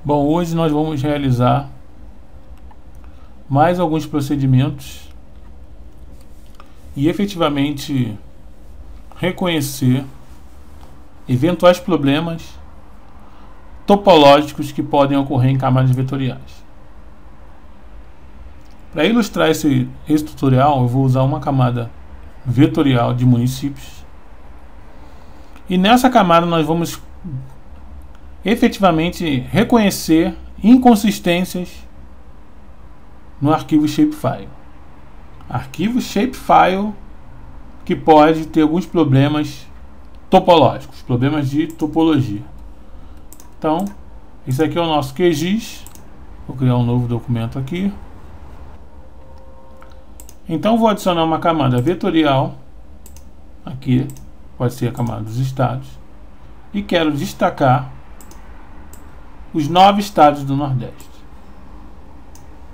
Bom, hoje nós vamos realizar mais alguns procedimentos e efetivamente reconhecer eventuais problemas topológicos que podem ocorrer em camadas vetoriais. Para ilustrar esse tutorial, eu vou usar uma camada vetorial de municípios e nessa camada nós vamos efetivamente reconhecer inconsistências no arquivo shapefile. Arquivo shapefile que pode ter alguns problemas topológicos, problemas de topologia. Então, esse aqui é o nosso QGIS. Vou criar um novo documento aqui. Então, vou adicionar uma camada vetorial. Aqui pode ser a camada dos estados. E quero destacar os 9 estados do Nordeste.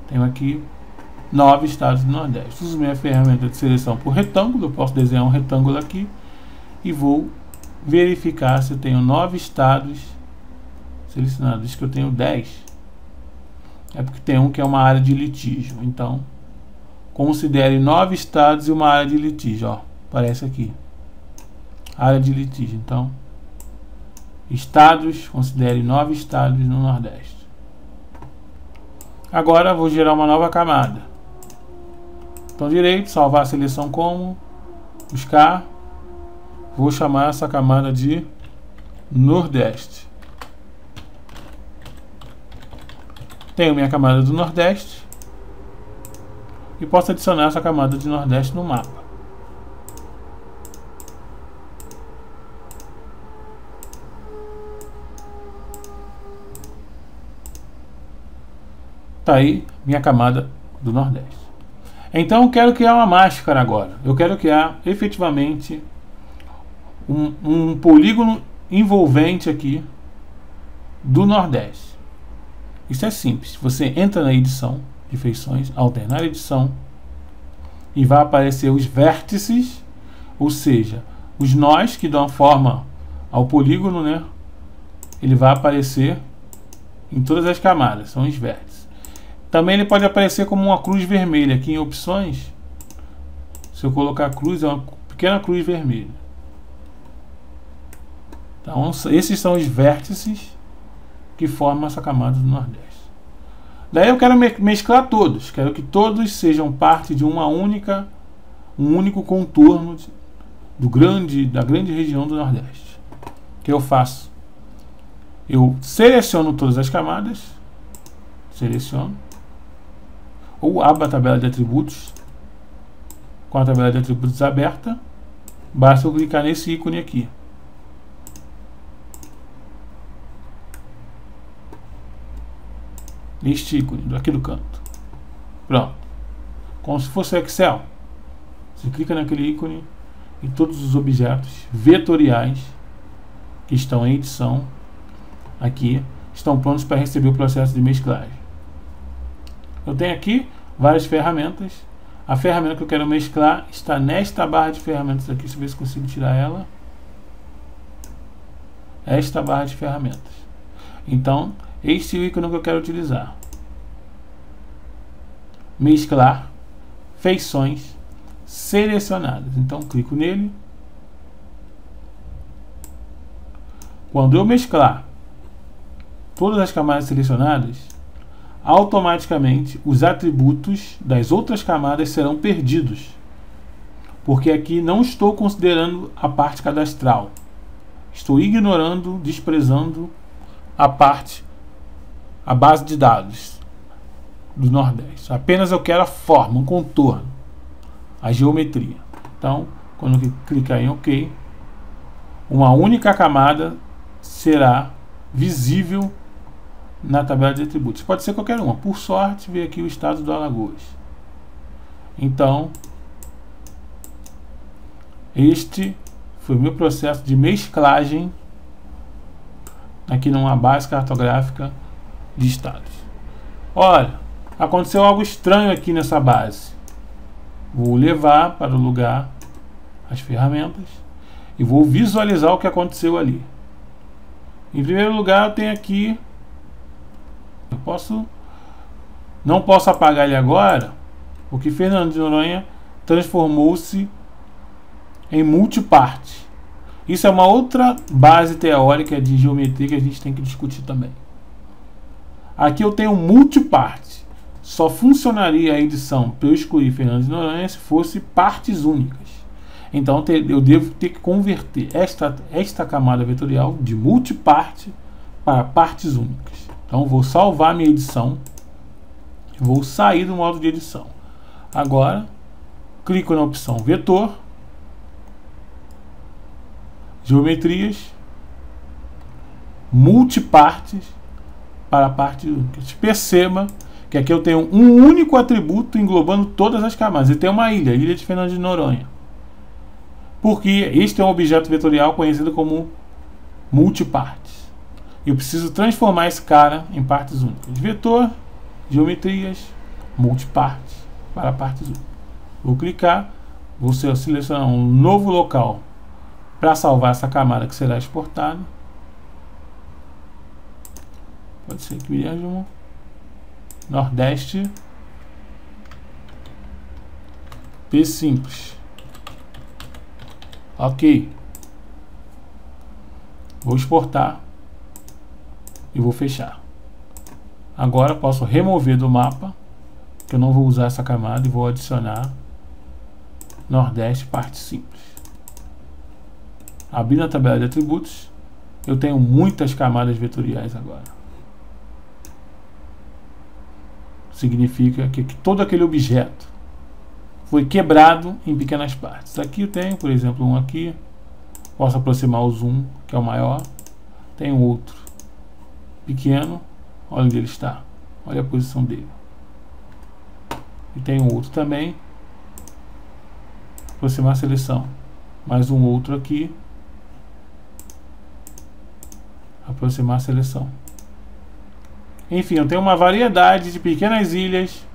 Tenho aqui 9 estados do Nordeste. Uso minha ferramenta de seleção por retângulo. Eu posso desenhar um retângulo aqui e vou verificar se eu tenho 9 estados selecionados. Diz que eu tenho 10. É porque tem um que é uma área de litígio. Então, considere 9 estados e uma área de litígio. Ó, aparece aqui. Área de litígio. Então, estados, considere 9 estados no Nordeste. Agora vou gerar uma nova camada. Botão direito, salvar a seleção como, buscar. Vou chamar essa camada de Nordeste. Tenho minha camada do Nordeste e posso adicionar essa camada de Nordeste no mapa. Tá aí minha camada do Nordeste. Então eu quero criar uma máscara agora. Eu quero criar efetivamente um polígono envolvente aqui do Nordeste. Isso é simples. Você entra na edição de feições, alternar edição e vai aparecer os vértices, ou seja, os nós que dão forma ao polígono, né? Ele vai aparecer em todas as camadas, são os vértices. Também ele pode aparecer como uma cruz vermelha. Aqui em opções, se eu colocar cruz, é uma pequena cruz vermelha. Então, esses são os vértices que formam essa camada do Nordeste. Daí eu quero mesclar todos. Quero que todos sejam parte de um único contorno da grande região do Nordeste. O que eu faço? Eu seleciono todas as camadas. Seleciono. Ou abro a tabela de atributos com a tabela de atributos aberta. Basta eu clicar nesse ícone aqui. Neste ícone, aqui do canto. Pronto. Como se fosse o Excel. Você clica naquele ícone e todos os objetos vetoriais que estão em edição aqui estão prontos para receber o processo de mesclagem. Eu tenho aqui várias ferramentas. A ferramenta que eu quero mesclar está nesta barra de ferramentas aqui. Deixa eu ver se consigo tirar ela. Esta barra de ferramentas. Então, este é o ícone que eu quero utilizar. Mesclar feições selecionadas. Então, clico nele. Quando eu mesclar todas as camadas selecionadas, automaticamente os atributos das outras camadas serão perdidos, porque aqui não estou considerando a parte cadastral, estou ignorando, desprezando a base de dados do Nordeste. Apenas eu quero a forma, um contorno, a geometria. Então, quando eu clicar em OK, uma única camada será visível na tabela de atributos. Pode ser qualquer uma. Por sorte, veio aqui o estado do Alagoas. Então, este foi o meu processo de mesclagem aqui numa base cartográfica de estados. Olha, aconteceu algo estranho aqui nessa base. Vou levar para o lugar as ferramentas e vou visualizar o que aconteceu ali. Em primeiro lugar, eu tenho aqui Não posso apagar ele agora, porque Fernando de Noronha transformou-se em multiparte. Isso é uma outra base teórica de geometria que a gente tem que discutir também. Aqui eu tenho multiparte. Só funcionaria a edição para eu excluir Fernando de Noronha se fosse partes únicas. Então eu devo ter que converter esta camada vetorial de multiparte para partes únicas. Então vou salvar minha edição. Vou sair do modo de edição. Agora, clico na opção vetor, geometrias, multipartes para partes únicas. Perceba que aqui eu tenho um único atributo englobando todas as camadas. E tem uma ilha de Fernando de Noronha. Porque este é um objeto vetorial conhecido como multipartes. Eu preciso transformar esse cara em partes únicas. Vetor, geometrias, multipartes para partes únicas. Vou clicar, vou selecionar um novo local para salvar essa camada que será exportada. Pode ser aqui mesmo. Nordeste. P simples. Ok. Vou exportar e vou fechar. Agora posso remover do mapa, que eu não vou usar essa camada, e vou adicionar Nordeste parte simples. Abrindo a tabela de atributos, eu tenho muitas camadas vetoriais agora. Significa que todo aquele objeto foi quebrado em pequenas partes. Aqui eu tenho, por exemplo, um aqui. Posso aproximar o zoom, que é o maior. Tem outro pequeno. Olha onde ele está. Olha a posição dele. E tem um outro também. Aproximar a seleção. Mais um outro aqui. Aproximar a seleção. Enfim, eu tenho uma variedade de pequenas ilhas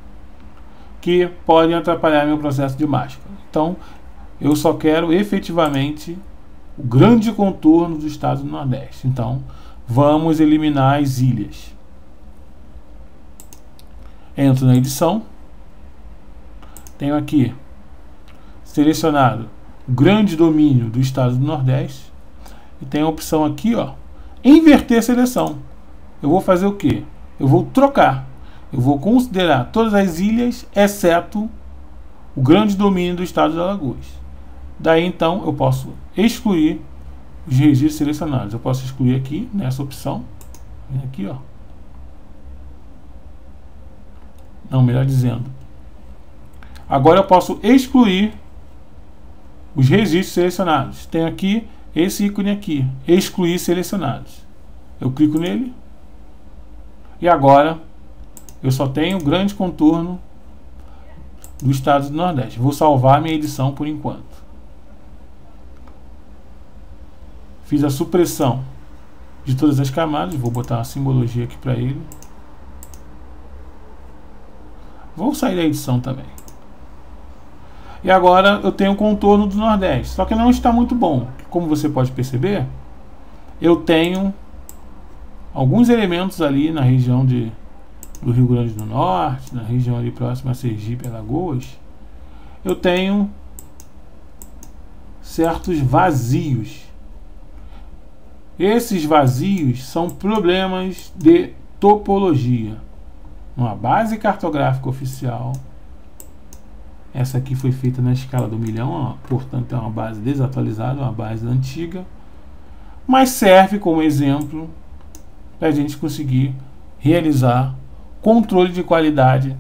que podem atrapalhar meu processo de máscara. Então, eu só quero efetivamente o grande contorno do estado do Nordeste. Então, vamos eliminar as ilhas. Entro na edição. Tenho aqui selecionado o grande domínio do estado do Nordeste. E tem a opção aqui, ó, inverter a seleção. Eu vou fazer o quê? Eu vou trocar. Eu vou considerar todas as ilhas, exceto o grande domínio do estado de Alagoas. Daí, então, eu posso excluir os registros selecionados. Eu posso excluir aqui, nessa opção. Aqui, ó. Não, melhor dizendo. Agora eu posso excluir os registros selecionados. Tem aqui esse ícone aqui, excluir selecionados. Eu clico nele. E agora eu só tenho o grande contorno do estado do Nordeste. Vou salvar minha edição por enquanto. Fiz a supressão de todas as camadas. Vou botar uma simbologia aqui para ele. Vou sair da edição também. E agora eu tenho o contorno do Nordeste. Só que não está muito bom. Como você pode perceber, eu tenho alguns elementos ali na região do Rio Grande do Norte, na região ali próxima a Sergipe e Alagoas. Eu tenho certos vazios. Esses vazios são problemas de topologia. Uma base cartográfica oficial. Essa aqui foi feita na escala do milhão, ó, portanto é uma base desatualizada, uma base antiga. Mas serve como exemplo para a gente conseguir realizar controle de qualidade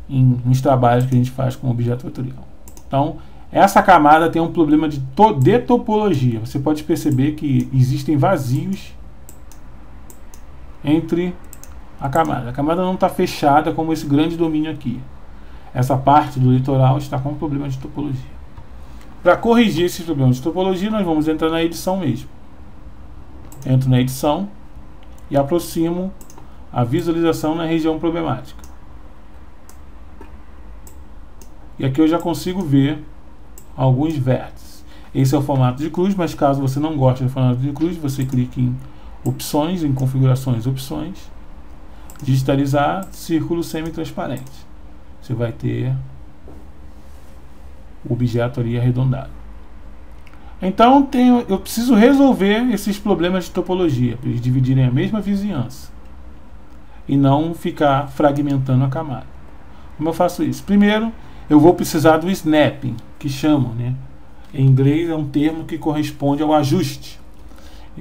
nos trabalhos que a gente faz com objeto vetorial. Então, essa camada tem um problema de topologia. Você pode perceber que existem vazios entre a camada. A camada não está fechada como esse grande domínio aqui. Essa parte do litoral está com um problema de topologia. Para corrigir esses problemas de topologia, nós vamos entrar na edição mesmo. Entro na edição e aproximo a visualização na região problemática. E aqui eu já consigo ver alguns vértices. Esse é o formato de cruz, mas caso você não goste do formato de cruz, você clica em opções, em configurações, opções. digitalizar, círculo semi-transparente. Você vai ter o objeto ali arredondado. Então eu preciso resolver esses problemas de topologia, para eles dividirem a mesma vizinhança e não ficar fragmentando a camada. Como eu faço isso? Primeiro, eu vou precisar do snapping, que chamam, né? Em inglês é um termo que corresponde ao ajuste.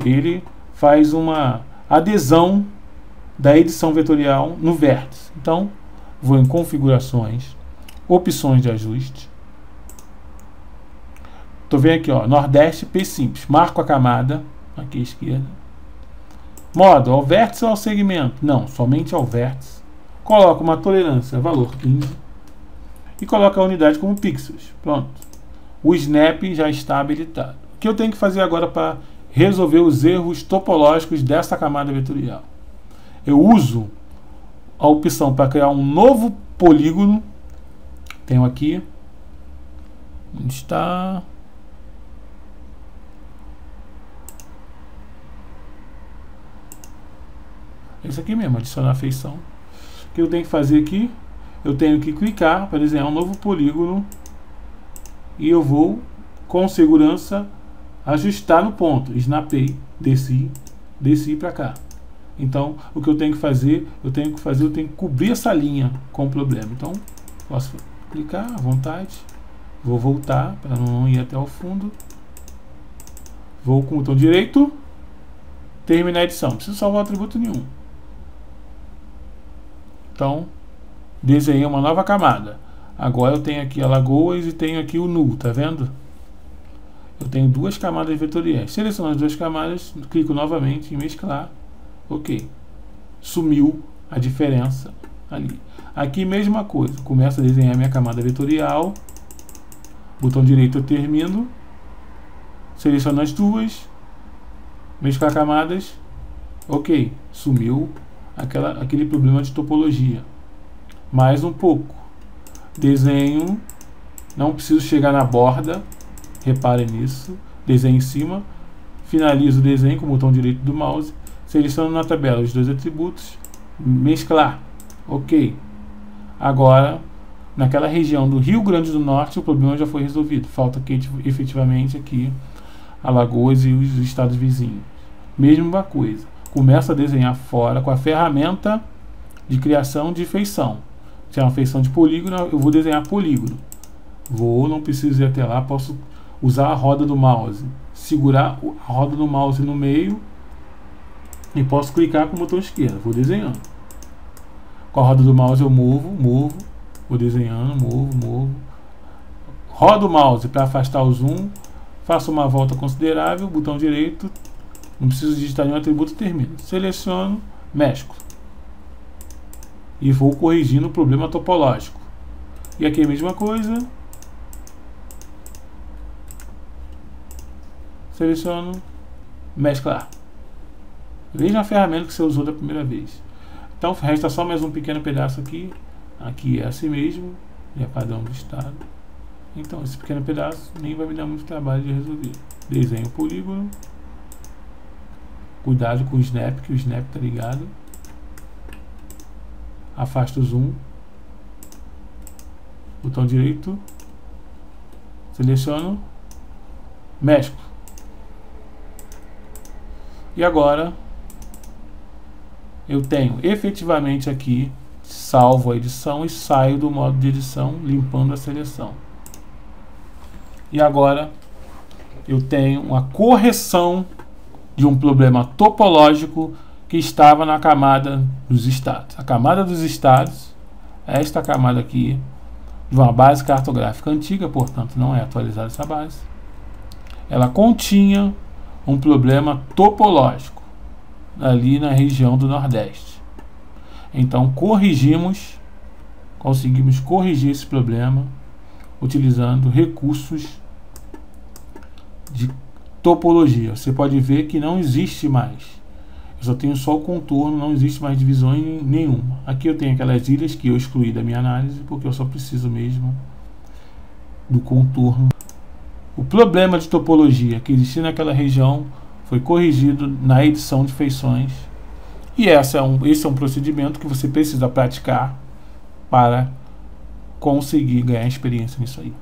Ele faz uma adesão da edição vetorial no vértice. Então, vou em configurações, opções de ajuste. Estou vendo aqui, ó, Nordeste P simples. Marco a camada, aqui à esquerda. Modo, ao vértice ou ao segmento? Não, somente ao vértice. Coloco uma tolerância, valor 15. E coloco a unidade como pixels. Pronto. O snap já está habilitado. O que eu tenho que fazer agora para resolver os erros topológicos dessa camada vetorial? Eu uso a opção para criar um novo polígono. Tenho aqui. Onde está? Esse aqui mesmo, adicionar a feição. O que eu tenho que fazer aqui? Eu tenho que clicar para desenhar um novo polígono. E eu vou, com segurança, ajustar no ponto. Snapei, desci para cá. Então, o que eu tenho que fazer? Eu tenho que cobrir essa linha com o problema. Então, posso clicar à vontade. Vou voltar para não ir até o fundo. Vou com o botão direito. Terminar a edição. Não preciso salvar atributo nenhum. Então, desenhei uma nova camada. Agora eu tenho aqui Alagoas e tenho aqui o null, tá vendo? Eu tenho duas camadas vetoriais. Seleciono as duas camadas, clico novamente em mesclar. Ok. Sumiu a diferença ali. Aqui mesma coisa. Começo a desenhar minha camada vetorial. Botão direito eu termino. Seleciono as duas. Mesclar camadas. Ok. Sumiu aquele problema de topologia. Mais um pouco. Desenho. Não preciso chegar na borda. Reparem nisso. Desenho em cima. Finalizo o desenho com o botão direito do mouse. Seleciono na tabela os dois atributos. Mesclar. Ok. Agora, naquela região do Rio Grande do Norte, o problema já foi resolvido. Falta aqui, efetivamente aqui Alagoas e os estados vizinhos. Mesma coisa. Começo a desenhar fora com a ferramenta de criação de feição. Se é uma feição de polígono, eu vou desenhar polígono. Não preciso ir até lá, posso usar a roda do mouse. Segurar a roda do mouse no meio e posso clicar com o botão esquerdo. Vou desenhando. Com a roda do mouse eu movo. Vou desenhando, movo. Rodo o mouse para afastar o zoom. Faço uma volta considerável, botão direito. Não preciso digitar nenhum atributo, termino. Seleciono, mesclo. E vou corrigindo o problema topológico. E aqui a mesma coisa. Seleciono, mesclar. Veja a ferramenta que você usou da primeira vez. Então resta só mais um pequeno pedaço aqui. Aqui é assim mesmo. E é padrão do estado. Então esse pequeno pedaço nem vai me dar muito trabalho de resolver. Desenho o polígono. Cuidado com o snap, que o snap está ligado. Afasta o zoom. Botão direito. Seleciono. Mesclo. E agora eu tenho efetivamente aqui, salvo a edição e saio do modo de edição, limpando a seleção. E agora eu tenho uma correção de um problema topológico que estava na camada dos estados. A camada dos estados é esta camada aqui, de uma base cartográfica antiga, portanto não é atualizada essa base. Ela continha um problema topológico ali na região do Nordeste. Então conseguimos corrigir esse problema utilizando recursos de topologia. Você pode ver que não existe mais. Eu só tenho só o contorno, não existe mais divisão nenhuma. Aqui eu tenho aquelas ilhas que eu excluí da minha análise, porque eu só preciso mesmo do contorno. O problema de topologia que existia naquela região foi corrigido na edição de feições E esse é um procedimento que você precisa praticar para conseguir ganhar experiência nisso aí.